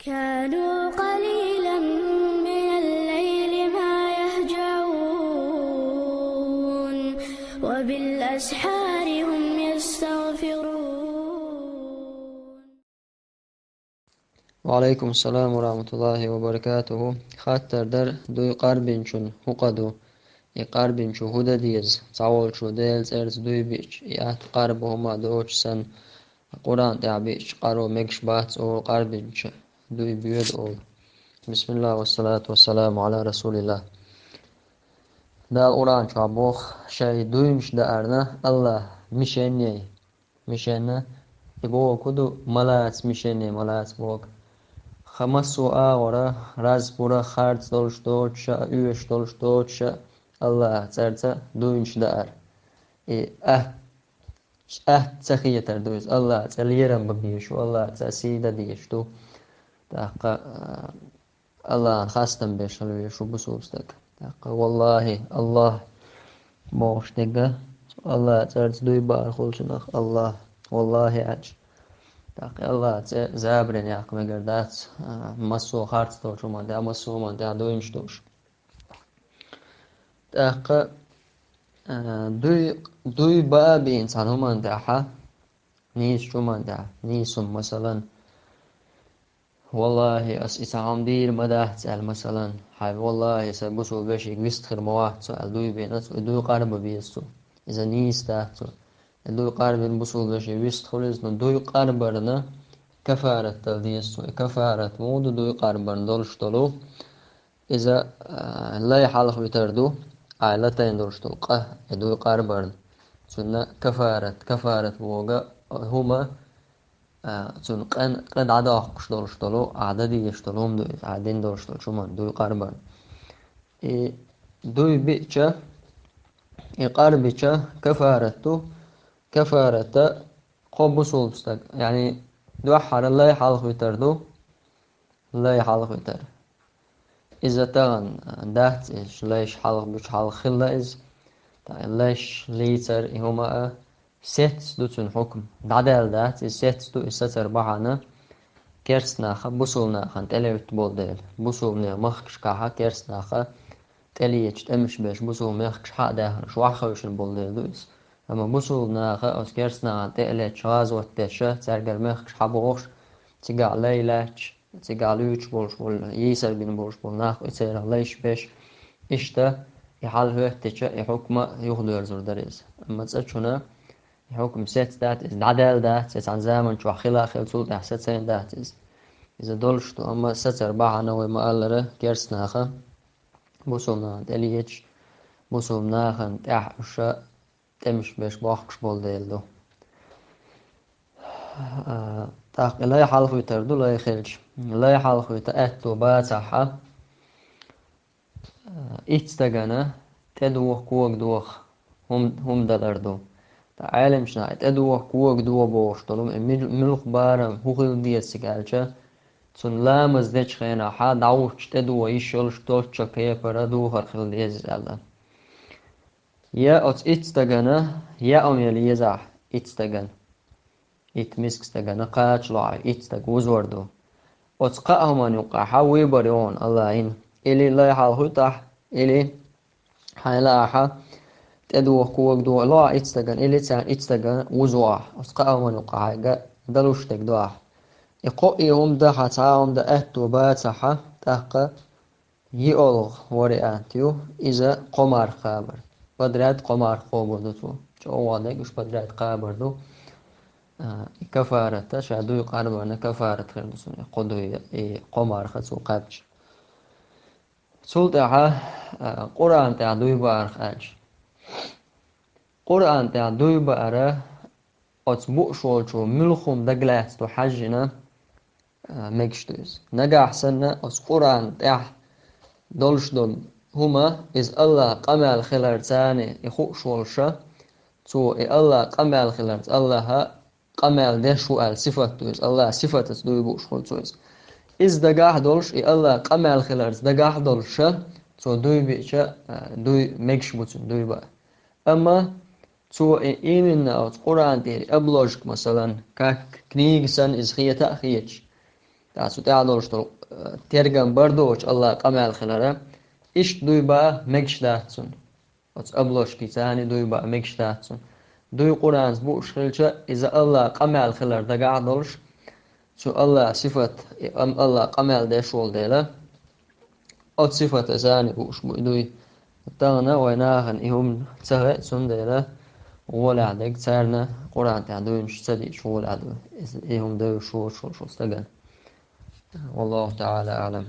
كانوا قليلا من الليل ما يهجعون وبالأسحار هم يستغفرون. وعليكم السلام ورحمة الله وبركاته. خاطر در دوی قربین چون حقدو قربین چو هدا دیز تعال شو دیز ارز دوی بیچ ات قرب هما دوچ سن قرآن تعبیش قرو مکش بحث او قربین چه دوی بيد أول. بسم الله والصلاة والسلام على رسول الله. دا القرآن شعبوخ شاي دوي مش دا أرنا الله مشاني مشانا يبوه كدو ملاس مشاني ملاس بوك خمسو آورا راز بورا خارج دولش دوتشا üyeş دولش دوتشا الله ترتا دوي مش دا أر تسخية تردوز الله تليرم ببيشو الله تسيدة ديشتو تاقا الله خاستم بيشلو يشو بسوستك تاقا والله الله موشتك الله ترت دوي بار خلشناخ الله والله عج تاقا الله زابرين ياق مقردات مسو خارت توشو من دا مسو من دا دوي مشتوش تاقا دوي بابي إنسان همان داحا نيس شو من دا نيسم مثلا والله إسعام دير مداه تسأل مثلا حي والله سبسو بشيك ويستخر مواه تسأل دوي بينات دوي قارب بيستو إذا نيس تاهتو دوي قارب بسو بشيك ويستخر إذن دوي قاربرنا كفارة تلديستو كفارة مود دوي قاربرنا دولش طلو إذا لا يحالخ بتردو عائلتين دولش طلو دوي قاربرنا سنة كفارة بوغا هما تون قد عدا أخش دولشتلو عددي يشتلوم دو عدين دولشتل شو من دوي قربان دوي بيتشا قربيتشا كفارة قبوس ولبستك يعني دو حار لا يحالخ ويتردو لا يحالخ ويتر إذا تغن دهت إيش لايش حالخ بيش حالخ خلا إز لايش ليتر هما ست دوتون حكم دعدال دات ست دو إستر بحانا كيرسناخا بوصلناخا تليت بولديل بوصلنا مخكش كاها كيرسناخا تليت تمش بيش بوصل مخكش حق داهن شواخوش البولديل دويس أما بوصلناخا أوس كيرسناخا تليت شواز واتشا ترجر مخكش حبوغش تيقع ليلاتش تيقع ليوش بولش بول يسر بين بولش بول ناخ يتسير ليش بيش إشتا يحال هوتشا يحكم يخدو يرزور داريز أما تسألشونا حكم ست دات إز عدال دات إز عن زمن شو خلا خل سول أحسن سين دات إز إذا دولشتو أما ست أربعة نوع ما قال كيرس ناخا بوسومنا دليتش بوسومنا خن تحش تمش بيش باخش بول ديلدو تاق لا يحالف يتردو لا يخرج لا يحالف يتأتو باتحا إتستغنا تدوخ كوك دوخ هم دلردو عالم شناعت أدوه كوك دوا بوشتلوم ملخ بارم هوخيل ديت سيكالشا تون لامز ديش خينا حا دعوش تدوا يشولش توشا كيبرا دوهر خيل ديز ألا يا أت إتستغنا يا أم يلي يزاح إتستغن إتمسكستغنا قاش لاعي إتستغ وزوردو أت قاهمان يقع حاوي بريون الله إن إلي لا يحال هتح إلي حيلا أحا تدوه كوك دو لا إتستغن إلي تسان إتستغن وزواح أسقاهم ونقعا دلوش تقدواح إقوئيهم دا حتاهم دا أهتو باتحا تحقا يألغ ورئاتيو إذا قمار خابر بدرات قمار خوبر دوتو جو وادك وش بدرات قابر دو كفارة شادو يقاربنا كفارة خير دوسون قدو قمار خسو قابش سلطة قرآن تعدو يبار خاج قرآن تعدو يبارا أتبوء شولشو ملخوم دقلات تو حجنا مكشتوز نجا حسنا أس قرآن تح دولش دول هما إز الله قمع الخلر تاني يخوش شولشا تو الله قمع الخلر الله قمع دشو الصفة توز الله صفة تدو يبوش شولشوز إز دقاح دولش الله قمع الخلر دقاح دولشا تو دوي بيشا دوي مكش بوتن دوي بقى أما تو إيمن أو قرآن تيري أبلوجك مثلا كنيج سن إز خية تأخيج تعسو تعدولشتو تيرغن بردوش الله قمال خلره إيش دوي بقى مجشتاتسون وتس أبلوش كيساني دوي بقى مجشتاتسون دوي قرآن بوش خلشة إذا الله قمال خلر دقا عدولش شو الله صفة الله قمال ديشول ديلا أو صفة ثاني بوش بويدوي تانا ويناهن إهم تسغى سن ديلا ولا عدك تسارنا قرآن تعدوي مش تدي شو ولا عدوي إهم دو شو استقل والله تعالى أعلم